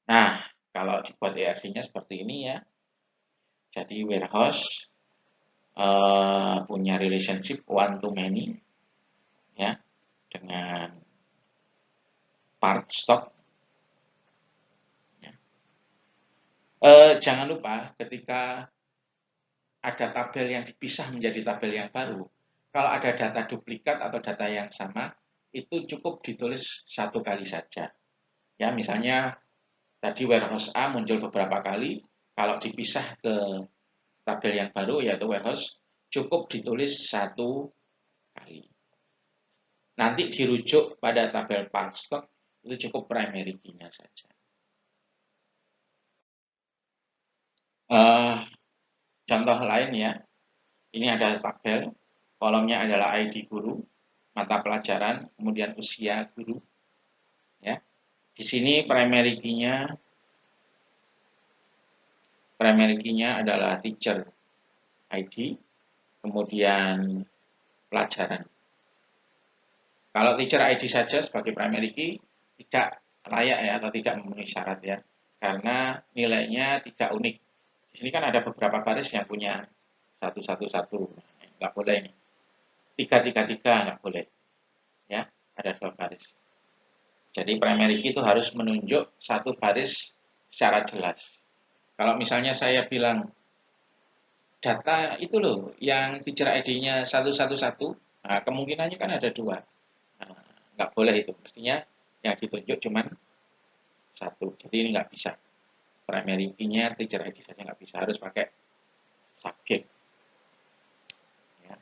Nah, kalau dibuat ERD-nya seperti ini ya. Jadi warehouse punya relationship one to many ya dengan part stock. Ya. Jangan lupa ketika ada tabel yang dipisah menjadi tabel yang baru, kalau ada data duplikat atau data yang sama, itu cukup ditulis satu kali saja. Ya, misalnya tadi warehouse A muncul beberapa kali, kalau dipisah ke tabel yang baru yaitu warehouse, cukup ditulis satu kali. Nanti dirujuk pada tabel part stock, itu cukup primary key-nya saja. Contoh lain ya, ini ada tabel, kolomnya adalah ID guru, mata pelajaran, kemudian usia guru. Ya, di sini primary key-nya adalah teacher ID, kemudian pelajaran. Kalau teacher ID saja sebagai primary key tidak layak ya atau tidak memenuhi syarat ya, karena nilainya tidak unik. Di sini kan ada beberapa baris yang punya 111, nggak boleh ini. 333 nggak boleh, ya ada 2 baris. Jadi primary key itu harus menunjuk satu baris secara jelas. Kalau misalnya saya bilang data itu loh yang teacher ID-nya 111, nah kemungkinannya kan ada 2. Nah, nggak boleh itu, mestinya yang ditunjuk cuma 1. Jadi ini nggak bisa. Primary key-nya teacher ID saja nggak bisa, harus pakai subjek. Ya.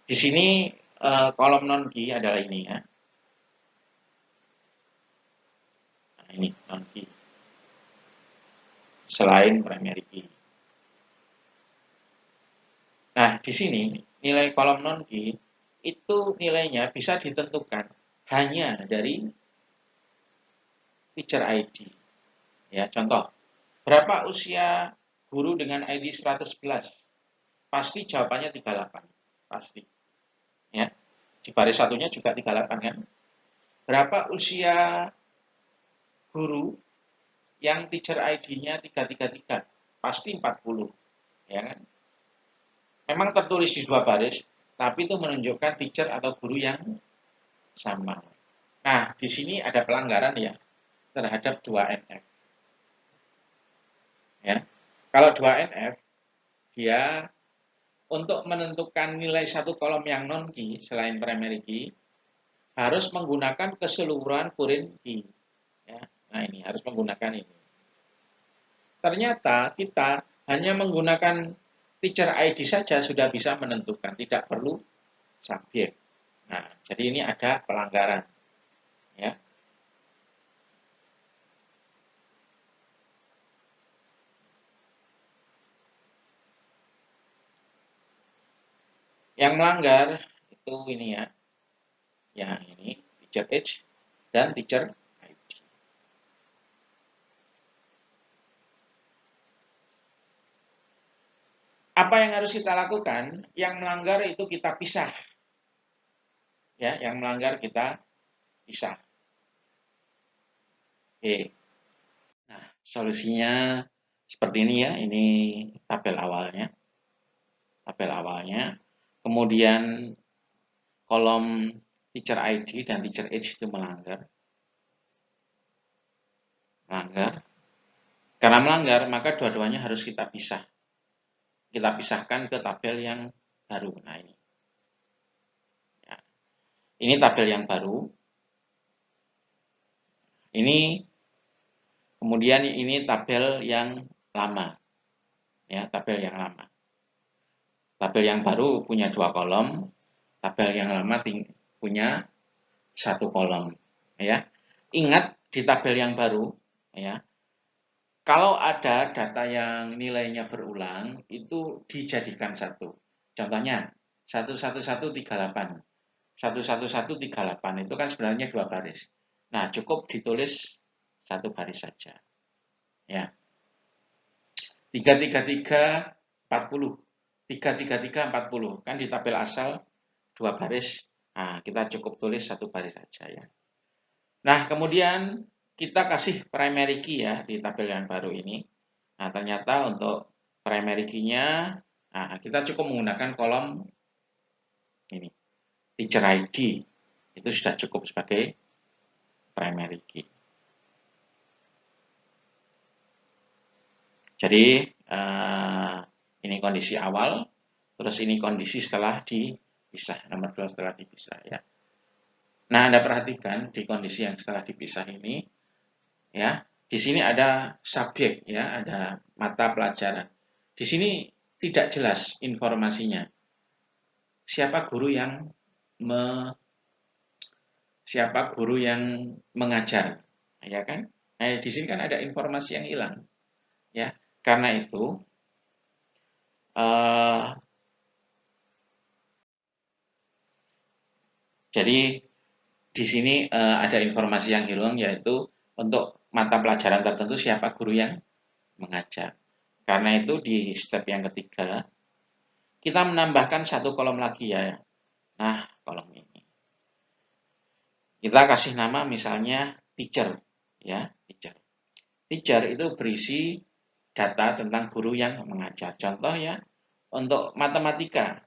Di sini kolom non key adalah ini ya. Nah, ini non key. Selain primary key. Nah, di sini nilai kolom non key itu nilainya bisa ditentukan hanya dari teacher ID. Ya, contoh, berapa usia guru dengan ID 111? Pasti jawabannya 38. Pasti. Ya. Di baris satunya juga 38 kan? Berapa usia guru yang teacher ID-nya 333? Pasti 40. Ya kan? Memang tertulis di 2 baris, tapi itu menunjukkan teacher atau guru yang sama. Nah, di sini ada pelanggaran ya terhadap 2NF. Ya. Kalau 2NF, dia untuk menentukan nilai satu kolom yang non key selain primary key harus menggunakan keseluruhan foreign key. Ya. Nah, ini harus menggunakan ini. Ternyata kita hanya menggunakan teacher ID saja sudah bisa menentukan, tidak perlu subjek. Nah, jadi ini ada pelanggaran. Ya. Yang melanggar itu ini ya, yang ini teacher age dan teacher ID. Apa yang harus kita lakukan? Yang melanggar itu kita pisah. Ya, yang melanggar kita pisah. Oke. Nah, solusinya seperti ini ya. Ini tabel awalnya. Tabel awalnya. Kemudian kolom teacher ID dan teacher age itu melanggar. Melanggar. Karena melanggar, maka dua-duanya harus kita pisah. Kita pisahkan ke tabel yang baru. Nah, ini. Ya. Ini tabel yang baru. Ini kemudian ini tabel yang lama. Ya, tabel yang lama. Tabel yang baru punya 2 kolom, tabel yang lama punya 1 kolom. Ya, ingat di tabel yang baru, ya, kalau ada data yang nilainya berulang itu dijadikan satu. Contohnya 11138, 11138 itu kan sebenarnya 2 baris. Nah, cukup ditulis 1 baris saja. Ya, 333 40. 333 40 kan di tabel asal 2 baris. Nah, kita cukup tulis 1 baris saja ya. Nah, kemudian kita kasih primary key ya di tabel yang baru ini. Nah, ternyata untuk primary key-nya, nah, kita cukup menggunakan kolom ini, teacher ID. Itu sudah cukup sebagai primary key. Jadi, ini kondisi awal, terus ini kondisi setelah dipisah, nomor 2 setelah dipisah ya. Nah, Anda perhatikan di kondisi yang setelah dipisah ini, ya, di sini ada subjek, ya, ada mata pelajaran. Di sini tidak jelas informasinya. Siapa guru yang mengajar, ya kan? Nah, di sini kan ada informasi yang hilang, ya. Karena itu, jadi di sini ada informasi yang hilang, yaitu untuk mata pelajaran tertentu siapa guru yang mengajar. Karena itu di step yang ketiga kita menambahkan satu kolom lagi ya. Nah, kolom ini kita kasih nama misalnya teacher ya, teacher. Teacher itu berisi data tentang guru yang mengajar. Contoh ya, untuk matematika.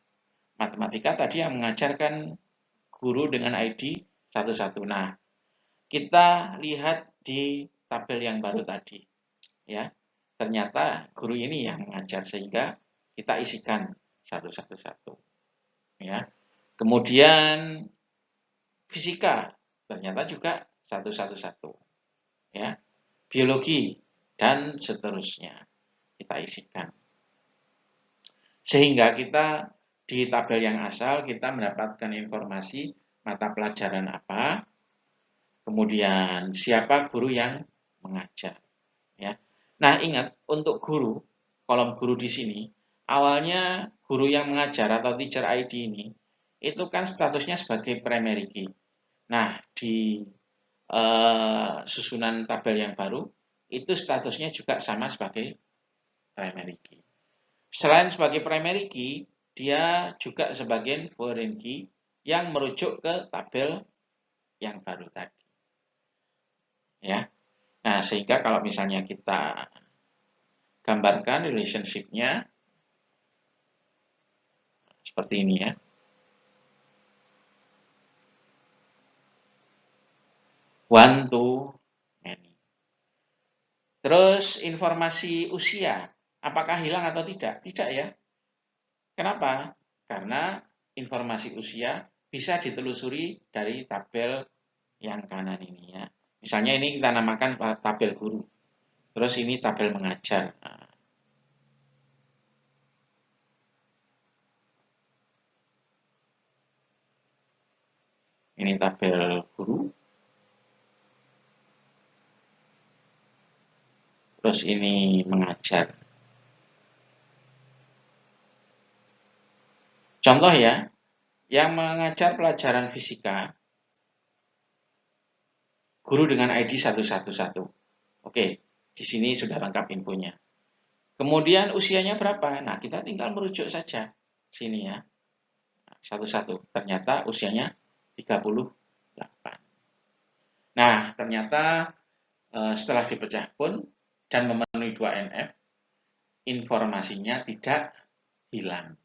Matematika tadi yang mengajarkan guru dengan ID 11. Nah, kita lihat di tabel yang baru tadi. Ya, ternyata guru ini yang mengajar sehingga kita isikan 111. Ya. Kemudian fisika ternyata juga 111. Ya. Biologi dan seterusnya kita isikan. Sehingga kita di tabel yang asal kita mendapatkan informasi mata pelajaran apa, kemudian siapa guru yang mengajar. Ya. Nah, ingat untuk guru, kolom guru di sini, awalnya guru yang mengajar atau teacher ID ini, itu kan statusnya sebagai primary key. Nah, di susunan tabel yang baru, itu statusnya juga sama sebagai primary key. Selain sebagai primary key, dia juga sebagai foreign key yang merujuk ke tabel yang baru tadi. Ya. Nah, sehingga kalau misalnya kita gambarkan relationship-nya seperti ini ya. One to many. Terus informasi usia, apakah hilang atau tidak? Tidak ya. Kenapa? Karena informasi usia bisa ditelusuri dari tabel yang kanan ini ya. Misalnya ini kita namakan tabel guru. Terus ini tabel mengajar. Nah, ini tabel guru. Terus ini mengajar. Contoh ya, yang mengajar pelajaran fisika, guru dengan ID 111. Oke, di sini sudah lengkap infonya. Kemudian usianya berapa? Nah, kita tinggal merujuk saja. Sini ya. 11. Ternyata usianya 38. Nah, ternyata setelah dipecah pun dan memenuhi 2 NF, informasinya tidak hilang.